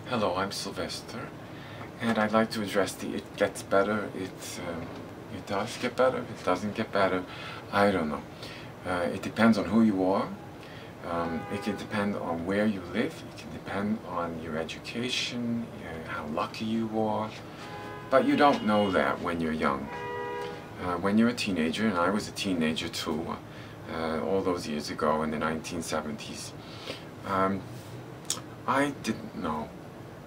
Hello, I'm Sylvester, and I'd like to address the it gets better, it does get better, it doesn't get better, I don't know. It depends on who you are, it can depend on where you live, it can depend on your education, how lucky you are, but you don't know that when you're young. When you're a teenager, and I was a teenager too, all those years ago in the 1970s, I didn't know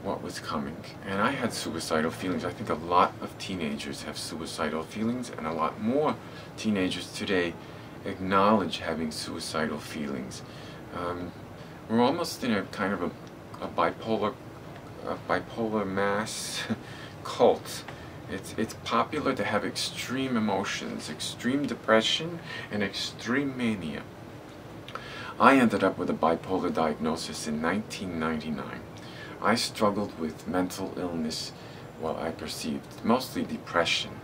what was coming, and I had suicidal feelings. I think a lot of teenagers have suicidal feelings, and a lot more teenagers today acknowledge having suicidal feelings. We're almost in a kind of a bipolar mass cult. It's popular to have extreme emotions, extreme depression, and extreme mania. I ended up with a bipolar diagnosis in 1999. I struggled with mental illness, well, I perceived mostly depression.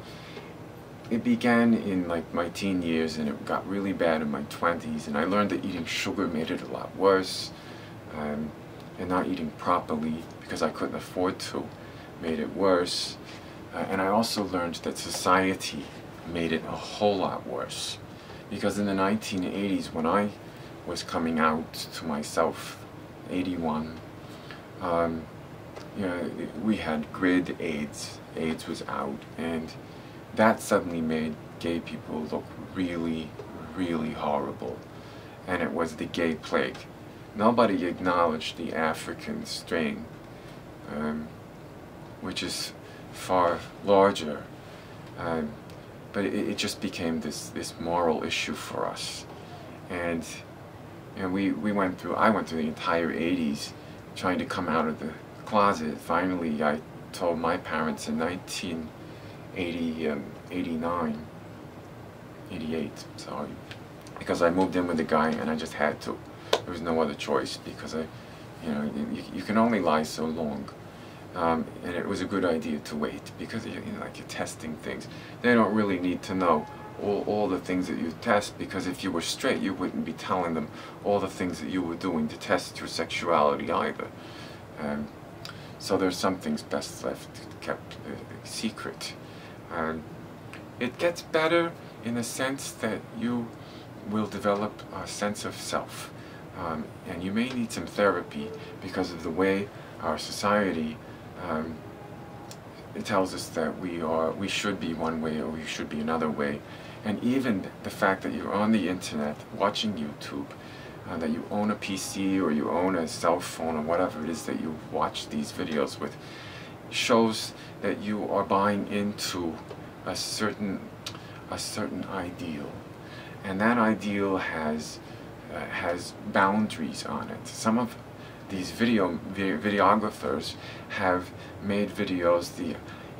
It began in like my teen years, and it got really bad in my 20s, and I learned that eating sugar made it a lot worse, and not eating properly because I couldn't afford to made it worse. And I also learned that society made it a whole lot worse, because in the 1980s, when I was coming out to myself, 81, you know, we had GRID, AIDS was out, and that suddenly made gay people look really, really horrible, and it was the gay plague. Nobody acknowledged the African strain, which is far larger, but it just became this moral issue for us, and I went through the entire 80s trying to come out of the closet. Finally, I told my parents in 1988, sorry, because I moved in with a guy and I just had to. There was no other choice, because you can only lie so long. And it was a good idea to wait, because like you're testing things. They don't really need to know all the things that you test, because if you were straight, you wouldn't be telling them all the things that you were doing to test your sexuality either. So there's some things best left kept secret. It gets better in the sense that you will develop a sense of self, and you may need some therapy because of the way our society it tells us that we should be one way or we should be another way. And even the fact that you're on the internet watching YouTube, that you own a PC or you own a cell phone or whatever it is that you watch these videos with, shows that you are buying into a certain ideal, and that ideal has boundaries on it. Some of these videographers have made videos,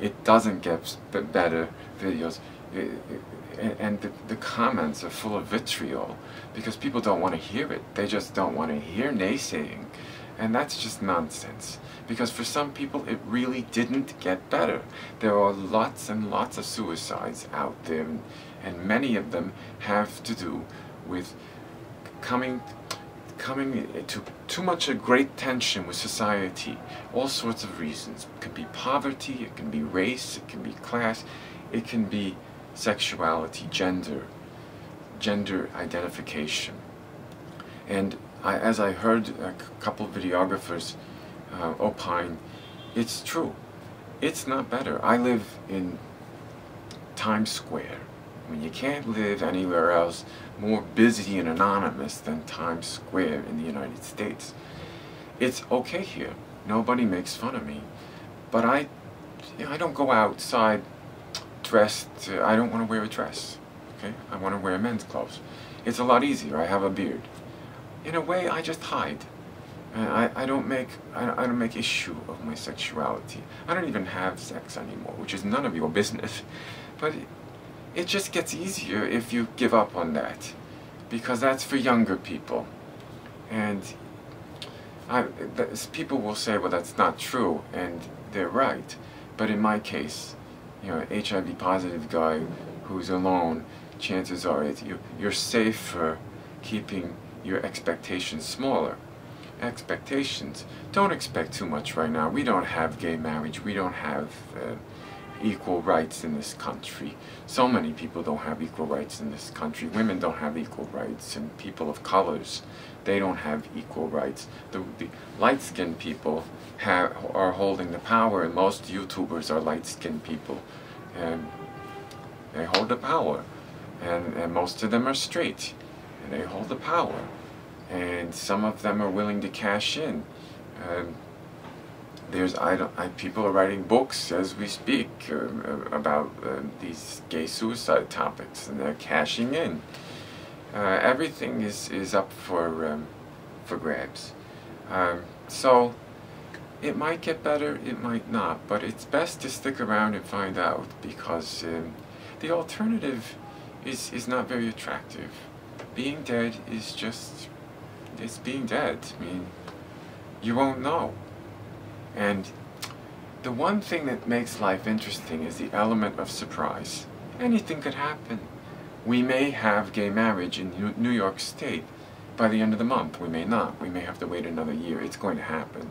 it doesn't get better videos, and the comments are full of vitriol, because people don't want to hear it. They just don't want to hear naysaying, and that's just nonsense, because for some people it really didn't get better. There are lots and lots of suicides out there, and many of them have to do with coming to too much of great tension with society. All sorts of reasons. It can be poverty, it can be race, it can be class, it can be sexuality, gender identification. And as I heard a couple of videographers opine, it's true. It's not better. I live in Times Square. I mean, you can't live anywhere else more busy and anonymous than Times Square in the United States. It's okay here. Nobody makes fun of me. But I don't go outside dressed. I don't want to wear a dress. Okay? I want to wear men's clothes. It's a lot easier. I have a beard. In a way, I just hide. I don't make issue of my sexuality. I don't even have sex anymore, which is none of your business. But it just gets easier if you give up on that, because that's for younger people. And people will say, well, that's not true, and they're right. But in my case, HIV positive guy who's alone, chances are you're safe for keeping your expectations smaller. expectations. Don't expect too much right now. We don't have gay marriage. We don't have equal rights in this country. So many people don't have equal rights in this country. Women don't have equal rights, and people of colors, they don't have equal rights. The light-skinned people are holding the power, and most YouTubers are light-skinned people, and they hold the power, and most of them are straight, and they hold the power, and some of them are willing to cash in. People are writing books as we speak about these gay suicide topics, and they're cashing in. Everything is up for grabs. So it might get better, it might not, but it's best to stick around and find out, because the alternative is not very attractive. Being dead is just, it's being dead. I mean, you won't know. And the one thing that makes life interesting is the element of surprise. Anything could happen. We may have gay marriage in New York State by the end of the month. We may not. We may have to wait another year. It's going to happen,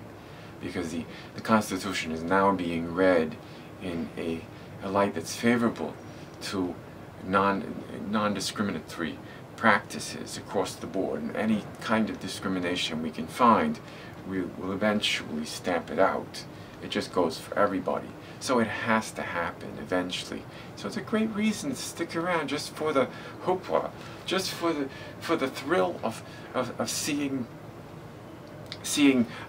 because the Constitution is now being read in a light that's favorable to non-discriminatory practices across the board, and any kind of discrimination we can find, we will eventually stamp it out. It just goes for everybody. So it has to happen eventually. So it's a great reason to stick around, just for the hoopla, just for the thrill of seeing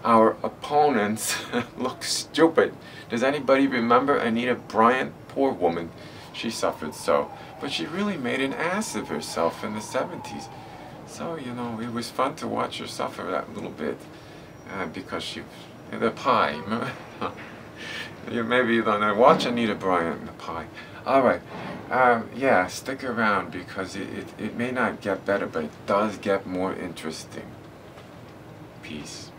our opponents look stupid. Does anybody remember Anita Bryant? Poor woman. She suffered so. But she really made an ass of herself in the 70s. So, you know, it was fun to watch her suffer that little bit. Because she, the pie, remember? Maybe you don't know. Watch Anita Bryant and the pie. Alright, yeah, stick around, because it may not get better, but it does get more interesting. Peace.